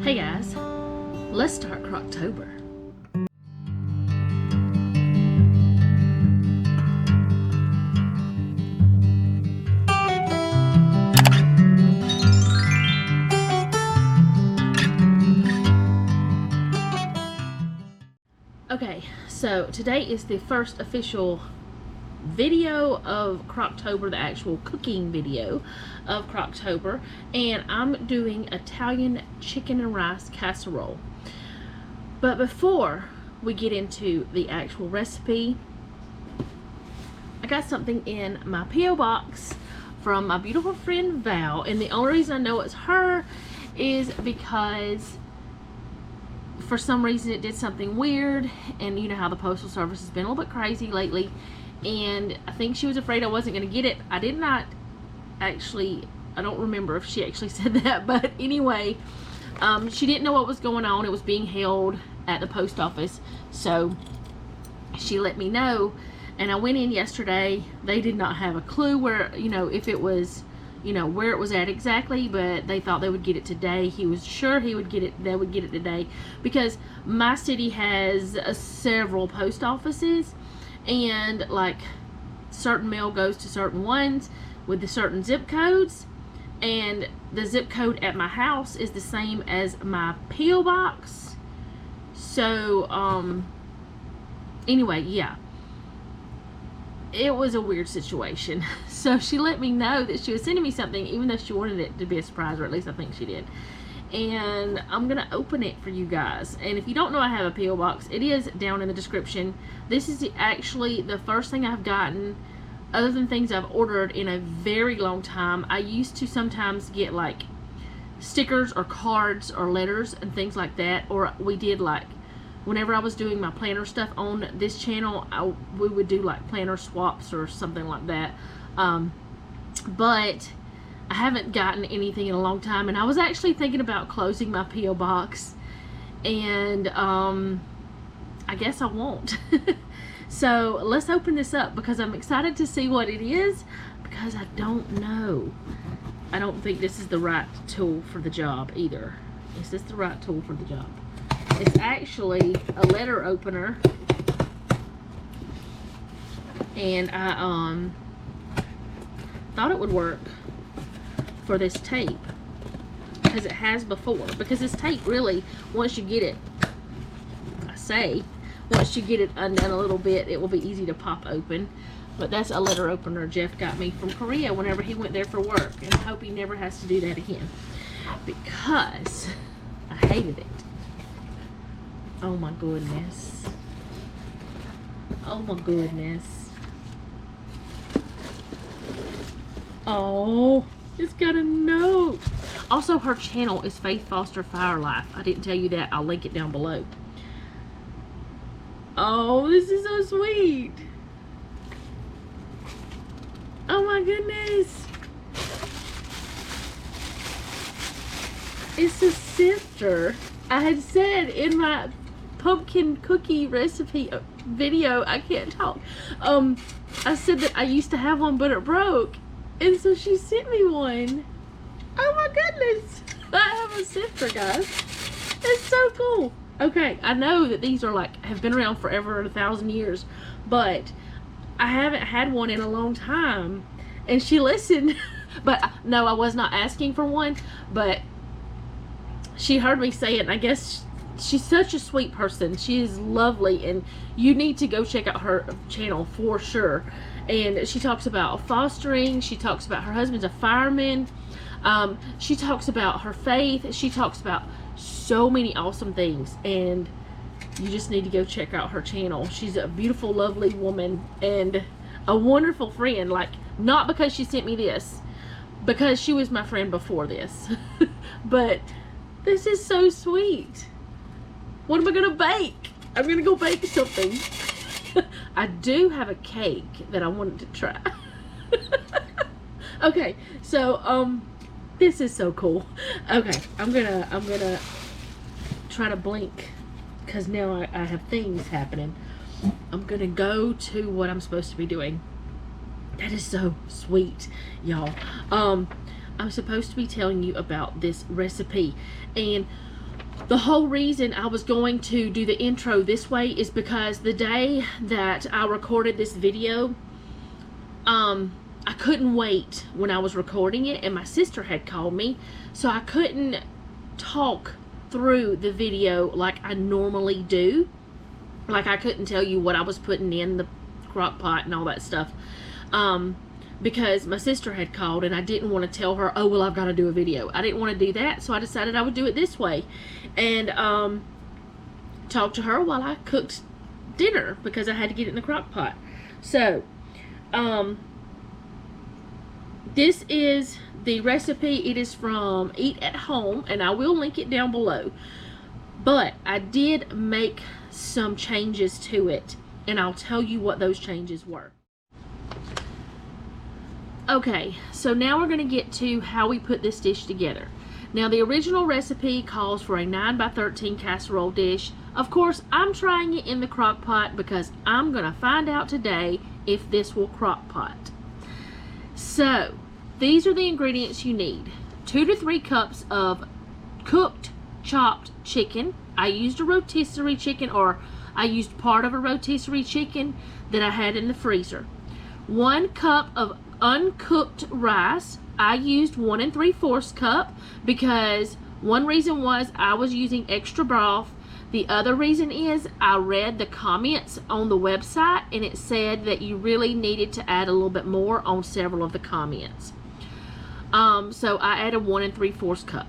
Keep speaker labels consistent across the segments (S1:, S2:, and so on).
S1: Hey guys, let's start Crocktober. Okay, so today is the first official video of Crocktober, the actual cooking video of Crocktober, and I'm doing Italian chicken and rice casserole. But before we get into the actual recipe, I got something in my P.O. box from my beautiful friend Val, and the only reason I know it's her is because for some reason it did something weird, and you know how the postal service has been a little bit crazy lately, and I think she was afraid I wasn't going to get it. I did not actually, I don't remember if she actually said that, but anyway, she didn't know what was going on. It was being held at the post office, so she let me know, and I went in yesterday. They did not have a clue where, you know, if it was, you know, where it was at exactly, but they thought they would get it today. He was sure he would get it, they would get it today, because my city has several post offices, and like certain mail goes to certain ones with the certain zip codes, and the zip code at my house is the same as my P.O. box. So anyway, yeah, it was a weird situation. So she let me know that she was sending me something, even though she wanted it to be a surprise, or at least I think she did. And I'm gonna open it for you guys. And if you don't know I have a P.O. box, it is down in the description. This is actually the first thing I've gotten, other than things I've ordered, in a very long time. I used to sometimes get like stickers or cards or letters and things like that, or we did like, whenever I was doing my planner stuff on this channel, we would do like planner swaps or something like that. But I haven't gotten anything in a long time, and I was actually thinking about closing my P.O. box, and I guess I won't. So let's open this up, because I'm excited to see what it is, because I don't know. I don't think this is the right tool for the job either. Is this the right tool for the job? It's actually a letter opener, and I thought it would work for this tape, because it has before. Because this tape really, once you get it, once you get it undone a little bit, it will be easy to pop open. But that's a letter opener Jeff got me from Korea whenever he went there for work, and I hope he never has to do that again, because I hated it. Oh my goodness. Oh my goodness. Oh, it's got a note. Also, her channel is Faith Foster Fire Life. I didn't tell you that. I'll link it down below. Oh, this is so sweet. Oh my goodness. It's a sifter. I had said in my pumpkin cookie recipe video, I can't talk, I said that I used to have one, but it broke, and so she sent me one. Oh my goodness. I have a sifter, guys. It's so cool. Okay, I know that these are like, have been around forever, 1,000 years, but I haven't had one in a long time, and she listened. But no, I was not asking for one, but she heard me say it, and I guess she's such a sweet person. She is lovely, and you need to go check out her channel for sure. And she talks about fostering. She talks about her husband's a fireman. She talks about her faith. She talks about so many awesome things, and you just need to go check out her channel. She's a beautiful, lovely woman, and a wonderful friend. Like, not because she sent me this, because she was my friend before this. But this is so sweet. What am I gonna bake? I'm gonna go bake something. I do have a cake that I wanted to try. Okay, so this is so cool. Okay, I'm gonna try to blink, because now I have things happening. I'm gonna go to what I'm supposed to be doing. That is so sweet, y'all. I'm supposed to be telling you about this recipe, and The whole reason I was going to do the intro this way is because the day that I recorded this video, I couldn't wait when I was recording it, and my sister had called me, so I couldn't talk through the video like I normally do. Like, I couldn't tell you what I was putting in the crock pot and all that stuff, because my sister had called and I didn't want to tell her, oh well, I've got to do a video. I didn't want to do that, so I decided I would do it this way and talk to her while I cooked dinner, because I had to get it in the crock pot. So this is the recipe. It is from Eat at Home, and I will link it down below, but I did make some changes to it, and I'll tell you what those changes were. Okay, so now we're going to get to how we put this dish together. Now, the original recipe calls for a 9x13 casserole dish. Of course, I'm trying it in the crock pot because I'm going to find out today if this will crock pot. So, these are the ingredients you need. 2 to 3 cups of cooked chopped chicken. I used a rotisserie chicken, or I used part of a rotisserie chicken that I had in the freezer. 1 cup of uncooked rice. I used 1 3/4 cup because one reason was I was using extra broth. The other reason is I read the comments on the website, and it said that you really needed to add a little bit more on several of the comments. So I added 1 3/4 cup.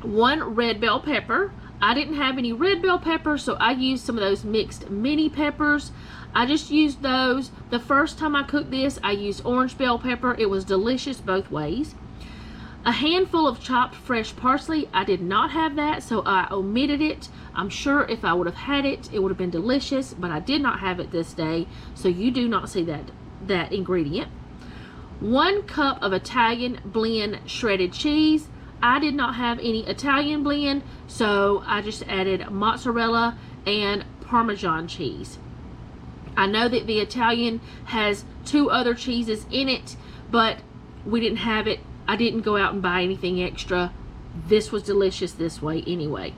S1: 1 red bell pepper. I didn't have any red bell pepper, so I used some of those mixed mini peppers. I just used those. The first time I cooked this, I used orange bell pepper. It was delicious both ways. A handful of chopped fresh parsley. I did not have that, so I omitted it. I'm sure if I would have had it, it would have been delicious, but I did not have it this day, so you do not see that ingredient. 1 cup of Italian blend shredded cheese. I did not have any Italian blend, so I just added mozzarella and Parmesan cheese. I know that the Italian has 2 other cheeses in it, but we didn't have it. I didn't go out and buy anything extra. This was delicious this way anyway.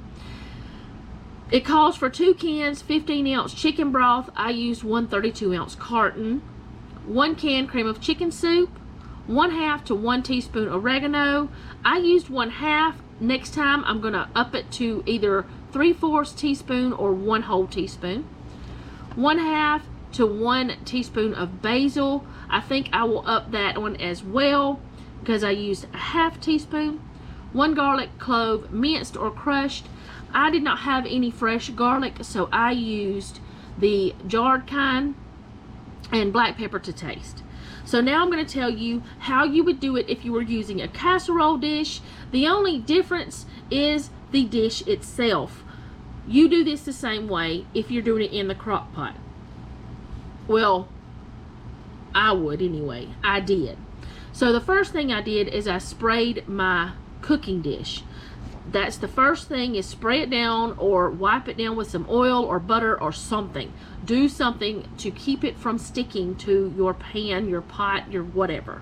S1: It calls for 2 cans 15-ounce chicken broth. I used 1 32-ounce carton. 1 can cream of chicken soup. 1/2 to 1 teaspoon oregano. I used 1/2. Next time I'm going to up it to either 3/4 teaspoon or 1 whole teaspoon. 1/2 to 1 teaspoon of basil. I think I will up that one as well because I used a 1/2 teaspoon. 1 garlic clove, minced or crushed. I did not have any fresh garlic, so I used the jarred kind, and black pepper to taste. So now I'm going to tell you how you would do it if you were using a casserole dish. The only difference is the dish itself. You do this the same way if you're doing it in the crock pot. Well, I would anyway. I did. So the first thing I did is I sprayed my cooking dish. That's the first thing, is spray it down or wipe it down with some oil or butter or something. Do something to keep it from sticking to your pan, your pot, your whatever.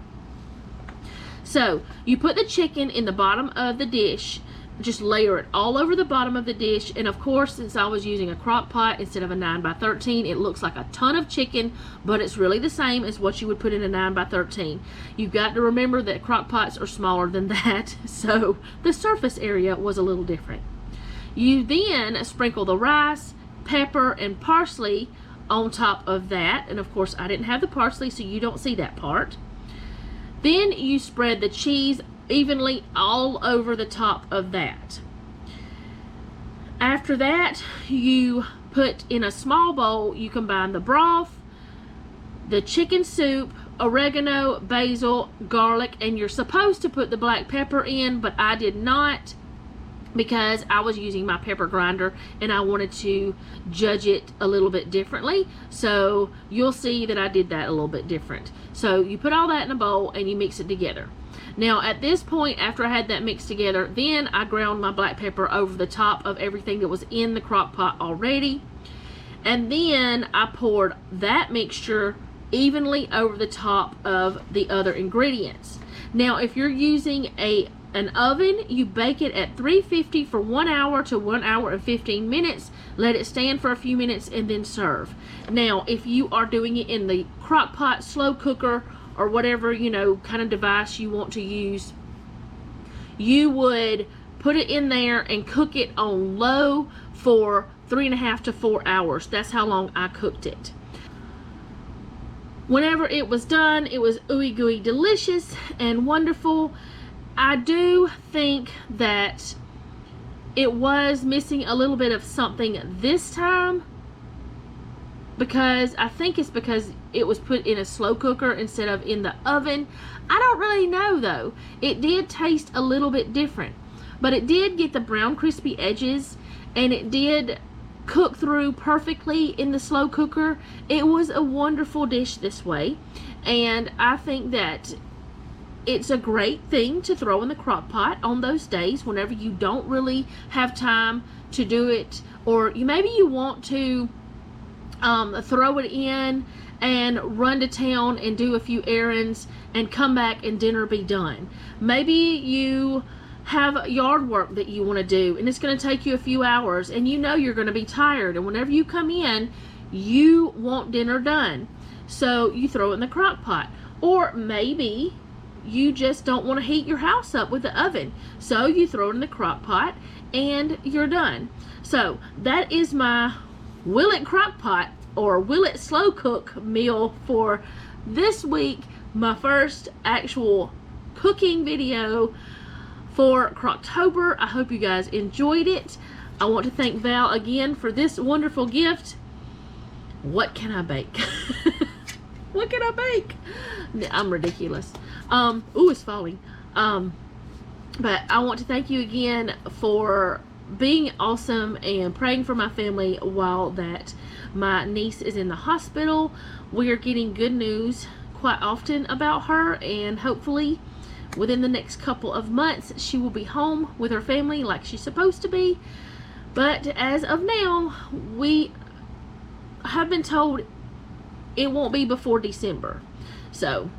S1: So you put the chicken in the bottom of the dish. Just layer it all over the bottom of the dish, and of course, since I was using a crock pot instead of a 9x13, it looks like a ton of chicken, but it's really the same as what you would put in a 9x13. You've got to remember that crock pots are smaller than that, so the surface area was a little different. You then sprinkle the rice, pepper, and parsley on top of that, and of course I didn't have the parsley, so you don't see that part. Then you spread the cheese evenly all over the top of that. After that, you put in a small bowl, you combine the broth, the chicken soup, oregano, basil, garlic, and you're supposed to put the black pepper in, but I did not because I was using my pepper grinder and I wanted to judge it a little bit differently. So you'll see that I did that a little bit different. So you put all that in a bowl and you mix it together. Now at this point, after I had that mixed together, then I ground my black pepper over the top of everything that was in the crock pot already. And then I poured that mixture evenly over the top of the other ingredients. Now if you're using a an oven, you bake it at 350 for 1 hour to 1 hour and 15 minutes. Let it stand for a few minutes and then serve. Now, if you are doing it in the crock pot, slow cooker, or whatever, you know, kind of device you want to use, you would put it in there and cook it on low for 3.5 to 4 hours. That's how long I cooked it. Whenever it was done, it was ooey gooey delicious and wonderful. I do think that it was missing a little bit of something this time, because I think it's because it was put in a slow cooker instead of in the oven. I don't really know though. It did taste a little bit different, but it did get the brown crispy edges, and it did cook through perfectly in the slow cooker. It was a wonderful dish this way, and I think that it's a great thing to throw in the crock pot on those days whenever you don't really have time to do it, or maybe you want to throw it in and run to town and do a few errands and come back and dinner be done. Maybe you have yard work that you want to do and it's going to take you a few hours, and you know you're going to be tired, and whenever you come in you want dinner done, so you throw it in the crock pot. Or maybe you just don't want to heat your house up with the oven, so you throw it in the crock pot and you're done. So that is my will it crock pot or will it slow cook meal for this week. My first actual cooking video for Crocktober. I hope you guys enjoyed it. I want to thank Val again for this wonderful gift. What can I bake? What can I bake? I'm ridiculous. Ooh, it's falling. But I want to thank you again for being awesome and praying for my family while that my niece is in the hospital. We are getting good news quite often about her, and hopefully within the next couple of months she will be home with her family like she's supposed to be. But as of now, we have been told it won't be before December. So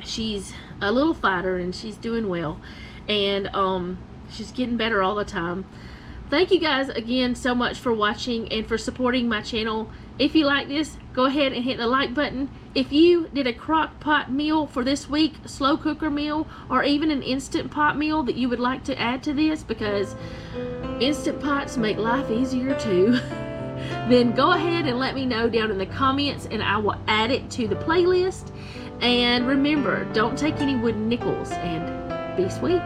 S1: she's a little fighter and she's doing well, and she's getting better all the time. Thank you guys again so much for watching and for supporting my channel. If you like this, go ahead and hit the like button. If you did a crock pot meal for this week, slow cooker meal, or even an instant pot meal that you would like to add to this, because instant pots make life easier too, then go ahead and let me know down in the comments and I will add it to the playlist. And remember, don't take any wooden nickels, and be sweet.